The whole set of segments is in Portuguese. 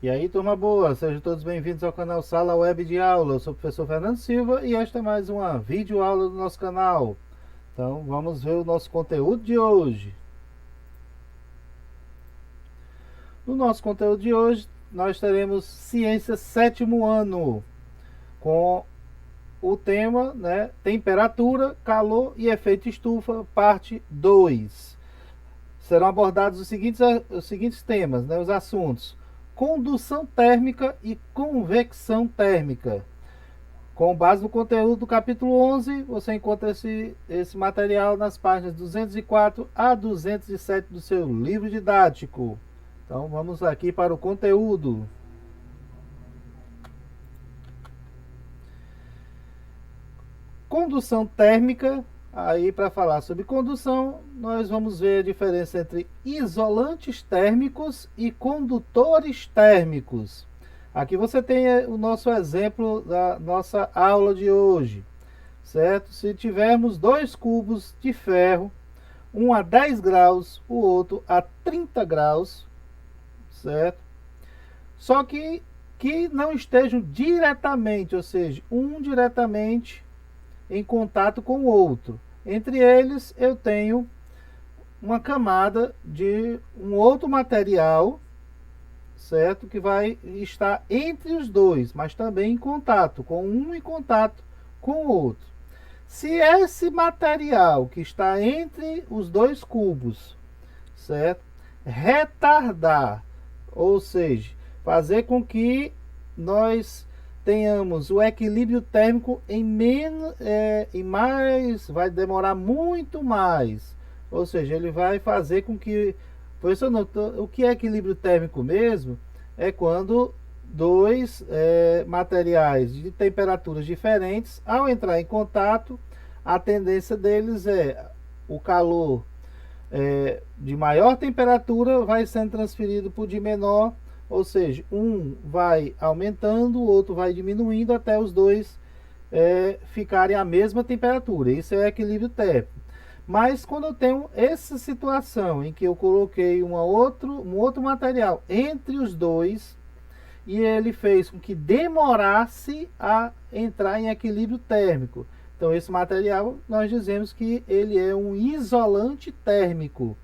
E aí, turma boa, sejam todos bem-vindos ao canal Sala Web de Aula. Eu sou o professor Fernando Silva e esta é mais uma videoaula do nosso canal. Então, vamos ver o nosso conteúdo de hoje. No nosso conteúdo de hoje, nós teremos Ciência sétimo ano, com o tema, temperatura, calor e efeito estufa, parte 2. Serão abordados os seguintes temas, os assuntos: condução térmica e convecção térmica. Com base no conteúdo do capítulo 11, você encontra esse material nas páginas 204 a 207 do seu livro didático. Então vamos aqui para o conteúdo. Condução térmica. Aí, para falar sobre condução, nós vamos ver a diferença entre isolantes térmicos e condutores térmicos. Aqui você tem o nosso exemplo da nossa aula de hoje, certo? Se tivermos dois cubos de ferro, um a 10 graus, o outro a 30 graus, certo? Só que não estejam diretamente, ou seja, um diretamente em contato com o outro. Entre eles, eu tenho uma camada de um outro material, certo? Que vai estar entre os dois, mas também em contato, com um em contato com o outro. Se esse material que está entre os dois cubos, certo? Retardar, ou seja, fazer com que nós tenhamos o equilíbrio térmico em mais, vai demorar muito mais. Ou seja, ele vai fazer com que, professor, o que é equilíbrio térmico mesmo? É quando dois materiais de temperaturas diferentes, ao entrar em contato, a tendência deles é o calor de maior temperatura vai sendo transferido para o de menor, ou seja, um vai aumentando, o outro vai diminuindo até os dois ficarem a mesma temperatura. Isso é equilíbrio térmico. Mas quando eu tenho essa situação em que eu coloquei um outro material entre os dois e ele fez com que demorasse a entrar em equilíbrio térmico, então esse material nós dizemos que ele é um isolante térmico.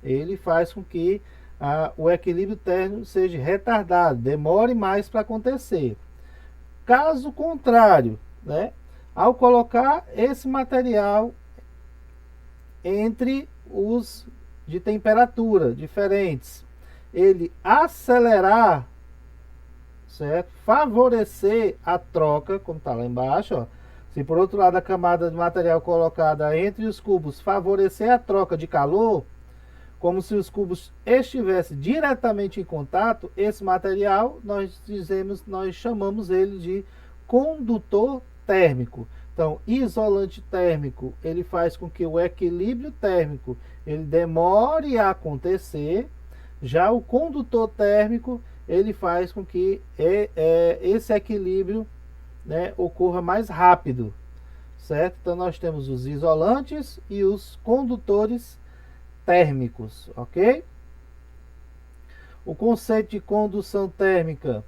Ele faz com que o equilíbrio térmico seja retardado, demore mais para acontecer. Caso contrário, ao colocar esse material entre os de temperatura diferentes, ele acelerar, certo? Favorecer a troca, como está lá embaixo, ó. Se por outro lado a camada de material colocada entre os cubos favorecer a troca de calor, como se os cubos estivessem diretamente em contato, esse material nós chamamos ele de condutor térmico. Então, isolante térmico, ele faz com que o equilíbrio térmico ele demore a acontecer. Já o condutor térmico, ele faz com que esse equilíbrio ocorra mais rápido, certo? Então nós temos os isolantes e os condutores térmicos, ok? O conceito de condução térmica,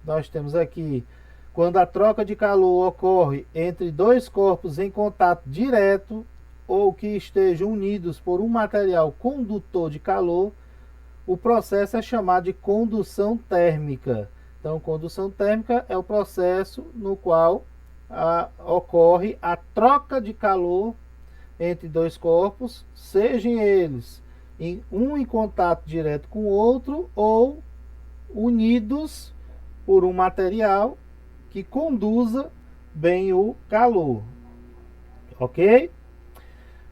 nós temos aqui quando a troca de calor ocorre entre dois corpos em contato direto ou que estejam unidos por um material condutor de calor, o processo é chamado de condução térmica. Então, condução térmica é o processo no qual ocorre a troca de calor entre dois corpos, sejam eles um em contato direto com o outro ou unidos por um material que conduza bem o calor, ok?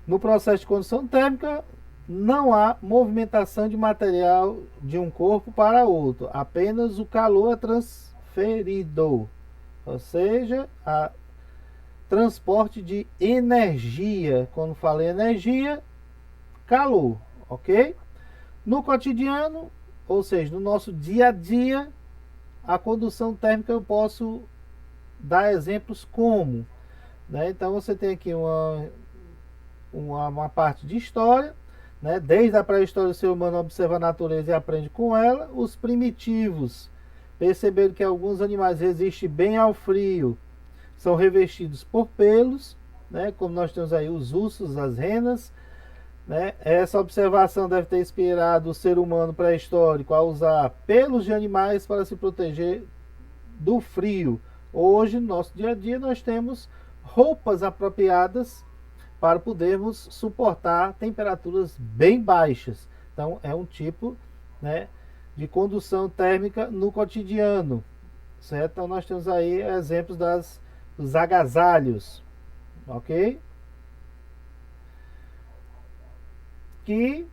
No processo de condução térmica, não há movimentação de material de um corpo para outro, apenas o calor é transferido, ou seja, transporte de energia. Quando falei energia, calor, ok? No cotidiano, ou seja, no nosso dia a dia, a condução térmica eu posso dar exemplos como, então você tem aqui uma parte de história, desde a pré-história o ser humano observa a natureza e aprende com ela. Os primitivos Perceberam que alguns animais resistem bem ao frio, são revestidos por pelos, né? Como nós temos aí os ursos, as renas, né? Essa observação deve ter inspirado o ser humano pré-histórico a usar pelos de animais para se proteger do frio. Hoje, no nosso dia a dia, nós temos roupas apropriadas para podermos suportar temperaturas bem baixas. Então, é um tipo, né, de condução térmica no cotidiano, certo? Então, nós temos aí exemplos dos agasalhos, ok? Que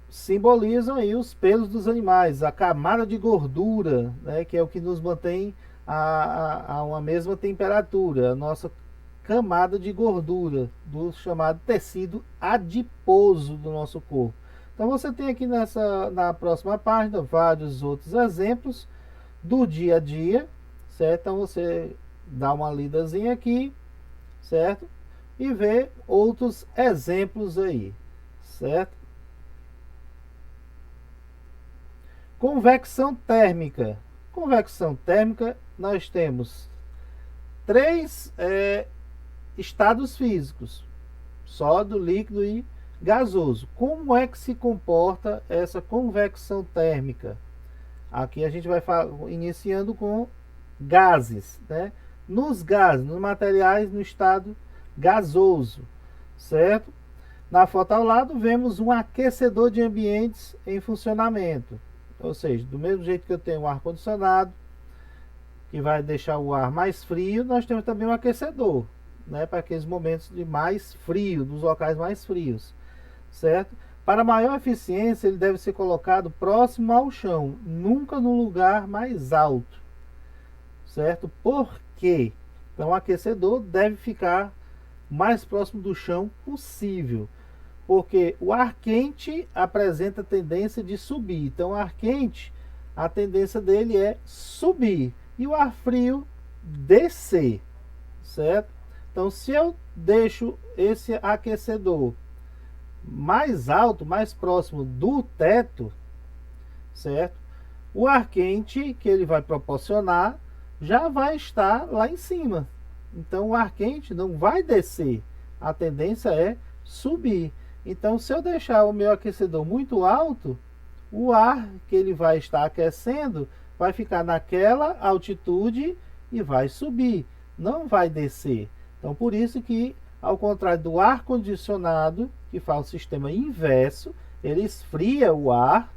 simbolizam aí os pelos dos animais, a camada de gordura, né, que é o que nos mantém a uma mesma temperatura, a nossa camada de gordura, do chamado tecido adiposo do nosso corpo. Então você tem aqui na próxima página vários outros exemplos do dia a dia, certo? Então você dá uma lidazinha aqui, certo? E vê outros exemplos aí, certo? Convecção térmica. Convecção térmica, nós temos três estados físicos: sólido, líquido e gasoso. Como é que se comporta essa convecção térmica? Aqui a gente vai iniciando com gases, né? Nos gases, nos materiais no estado gasoso, certo? Na foto ao lado vemos um aquecedor de ambientes em funcionamento. Ou seja, do mesmo jeito que eu tenho um ar-condicionado, que vai deixar o ar mais frio, nós temos também um aquecedor, né, para aqueles momentos de mais frio, dos locais mais frios, certo? Para maior eficiência, ele deve ser colocado próximo ao chão, nunca no lugar mais alto, certo? Por quê? Então, o aquecedor deve ficar mais próximo do chão possível, porque o ar quente apresenta tendência de subir. Então, o ar quente, a tendência dele é subir, e o ar frio descer, certo? Então, se eu deixo esse aquecedor mais alto, mais próximo do teto, certo? O ar quente que ele vai proporcionar já vai estar lá em cima. Então, o ar quente não vai descer, a tendência é subir. Então, se eu deixar o meu aquecedor muito alto, o ar que ele vai estar aquecendo vai ficar naquela altitude e vai subir, não vai descer. Então, por isso que, ao contrário do ar condicionado, que faz o sistema inverso, ele esfria o ar,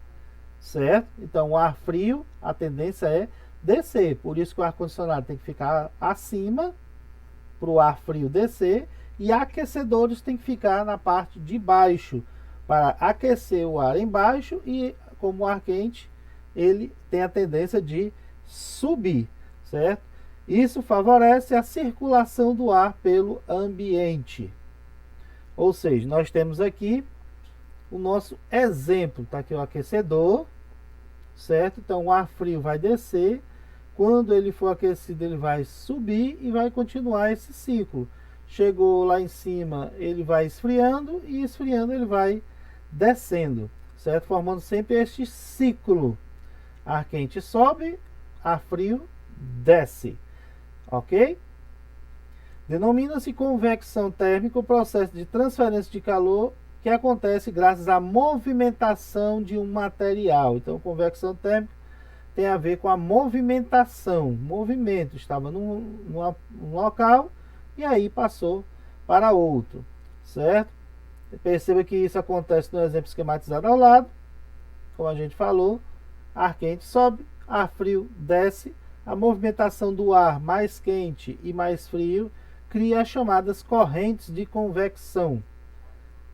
certo? Então, o ar frio, a tendência é descer. Por isso que o ar condicionado tem que ficar acima, para o ar frio descer, e aquecedores tem que ficar na parte de baixo, para aquecer o ar embaixo, e como o ar quente, ele tem a tendência de subir, certo? Isso favorece a circulação do ar pelo ambiente. Ou seja, nós temos aqui o nosso exemplo, tá aqui o aquecedor, certo? Então o ar frio vai descer, quando ele for aquecido ele vai subir e vai continuar esse ciclo. Chegou lá em cima, ele vai esfriando, e esfriando ele vai descendo, certo? Formando sempre este ciclo. Ar quente sobe, ar frio desce, ok? Denomina-se convecção térmica o processo de transferência de calor que acontece graças à movimentação de um material. Então, convecção térmica tem a ver com a movimentação. Movimento, estava num local e aí passou para outro, certo? Perceba que isso acontece no exemplo esquematizado ao lado. Como a gente falou, ar quente sobe, ar frio desce. A movimentação do ar mais quente e mais frio cria as chamadas correntes de convecção,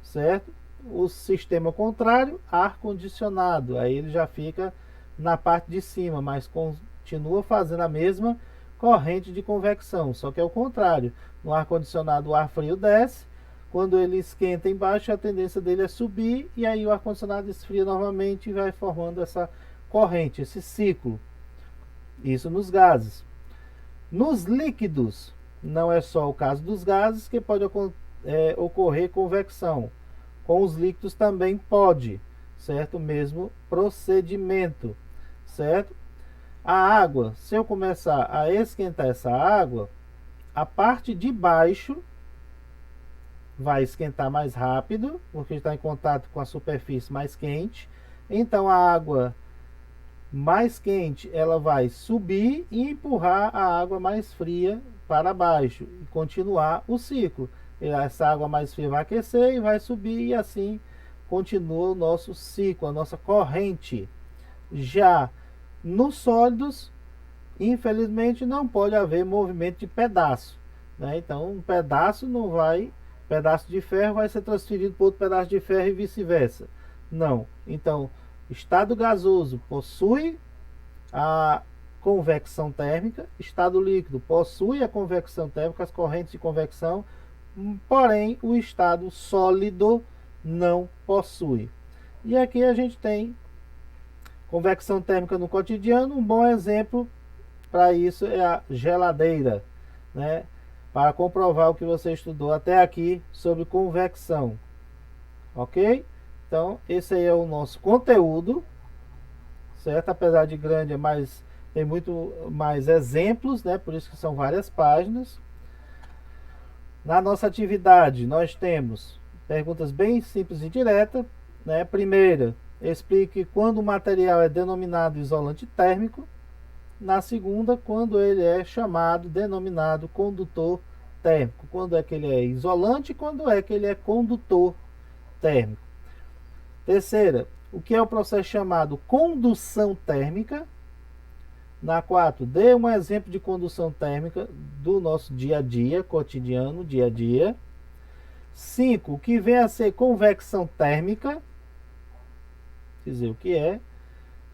certo? O sistema contrário, ar condicionado, aí ele já fica na parte de cima, mas continua fazendo a mesma corrente de convecção, só que é o contrário. No ar condicionado o ar frio desce, quando ele esquenta embaixo a tendência dele é subir, e aí o ar condicionado esfria novamente e vai formando essa corrente, esse ciclo. Isso nos gases. Nos líquidos, não é só o caso dos gases que pode ocorrer convecção. Com os líquidos também pode, certo? O mesmo procedimento, certo? A água, se eu começar a esquentar essa água, a parte de baixo vai esquentar mais rápido, porque está em contato com a superfície mais quente. Então a água mais quente ela vai subir e empurrar a água mais fria para baixo e continuar o ciclo. Essa água mais fria vai aquecer e vai subir, e assim continua o nosso ciclo, a nossa corrente. Já nos sólidos, infelizmente, não pode haver movimento de pedaço, né? Então um pedaço não vai, pedaço de ferro vai ser transferido para outro pedaço de ferro e vice-versa. Não. Então, estado gasoso possui a convecção térmica, estado líquido possui a convecção térmica, as correntes de convecção, porém o estado sólido não possui. E aqui a gente tem convecção térmica no cotidiano. Um bom exemplo para isso é a geladeira, né? Para comprovar o que você estudou até aqui sobre convecção, ok? Então esse aí é o nosso conteúdo, certo? Apesar de grande, mas tem muito mais exemplos, né? Por isso que são várias páginas. Na nossa atividade nós temos perguntas bem simples e diretas, né? Primeira, explique quando o material é denominado isolante térmico. Na segunda, quando ele é denominado condutor térmico. Quando é que ele é isolante e quando é que ele é condutor térmico. Terceira, o que é o processo chamado condução térmica. Na 4, dê um exemplo de condução térmica do nosso dia a dia, cotidiano, dia a dia. 5, o que vem a ser convecção térmica. Dizer o que é.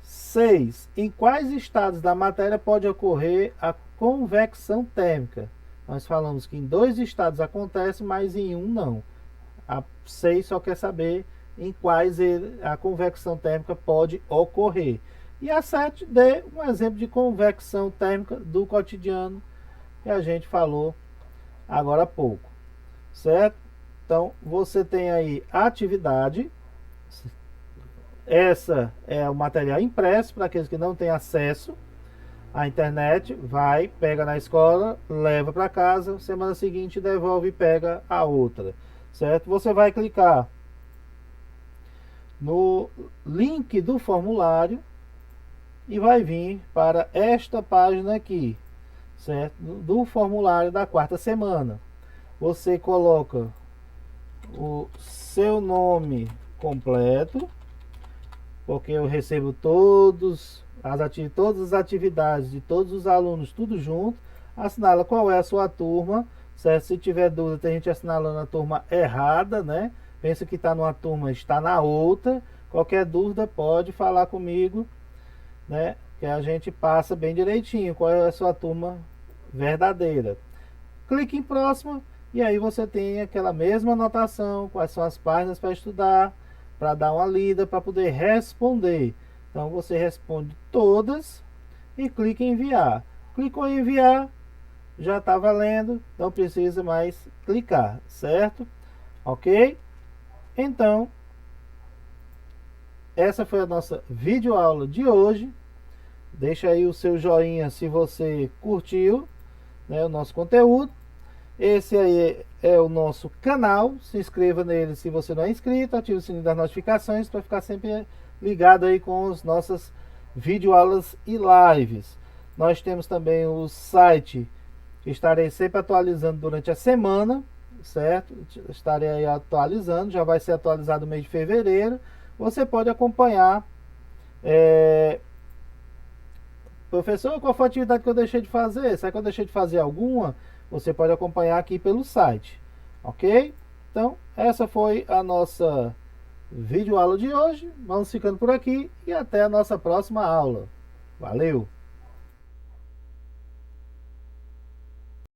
6, em quais estados da matéria pode ocorrer a convecção térmica? Nós falamos que em 2 estados acontece, mas em um não. A 6 só quer saber em quais a convecção térmica pode ocorrer. E a 7, dê um exemplo de convecção térmica do cotidiano que a gente falou agora há pouco, certo? Então, você tem aí a atividade. Essa é o material impresso para aqueles que não têm acesso à internet. Vai, pega na escola, leva para casa, semana seguinte devolve e pega a outra, certo? Você vai clicar no link do formulário e vai vir para esta página aqui, certo? Do formulário da 4ª semana. Você coloca o seu nome completo, porque eu recebo todas as atividades de todos os alunos, tudo junto. Assinala qual é a sua turma, certo? Se tiver dúvida, tem gente assinalando a turma errada, né? Pensa que está numa turma, está na outra. Qualquer dúvida pode falar comigo, né? Que a gente passa bem direitinho qual é a sua turma verdadeira. Clique em próximo e aí você tem aquela mesma anotação, quais são as páginas para estudar, para dar uma lida, para poder responder. Então você responde todas e clica em enviar. Clicou em enviar, já está valendo, não precisa mais clicar, certo? Ok? Então, essa foi a nossa videoaula de hoje. Deixa aí o seu joinha se você curtiu, né, o nosso conteúdo. Esse aí é o nosso canal. Se inscreva nele se você não é inscrito. Ative o sininho das notificações para ficar sempre ligado aí com as nossas videoaulas e lives. Nós temos também o site que estarei sempre atualizando durante a semana, certo? Estarei aí atualizando, já vai ser atualizado no mês de fevereiro. Você pode acompanhar. Professor, qual foi a atividade que eu deixei de fazer? Será que eu deixei de fazer alguma? Você pode acompanhar aqui pelo site, ok? Então, essa foi a nossa videoaula de hoje. Vamos ficando por aqui e até a nossa próxima aula. Valeu!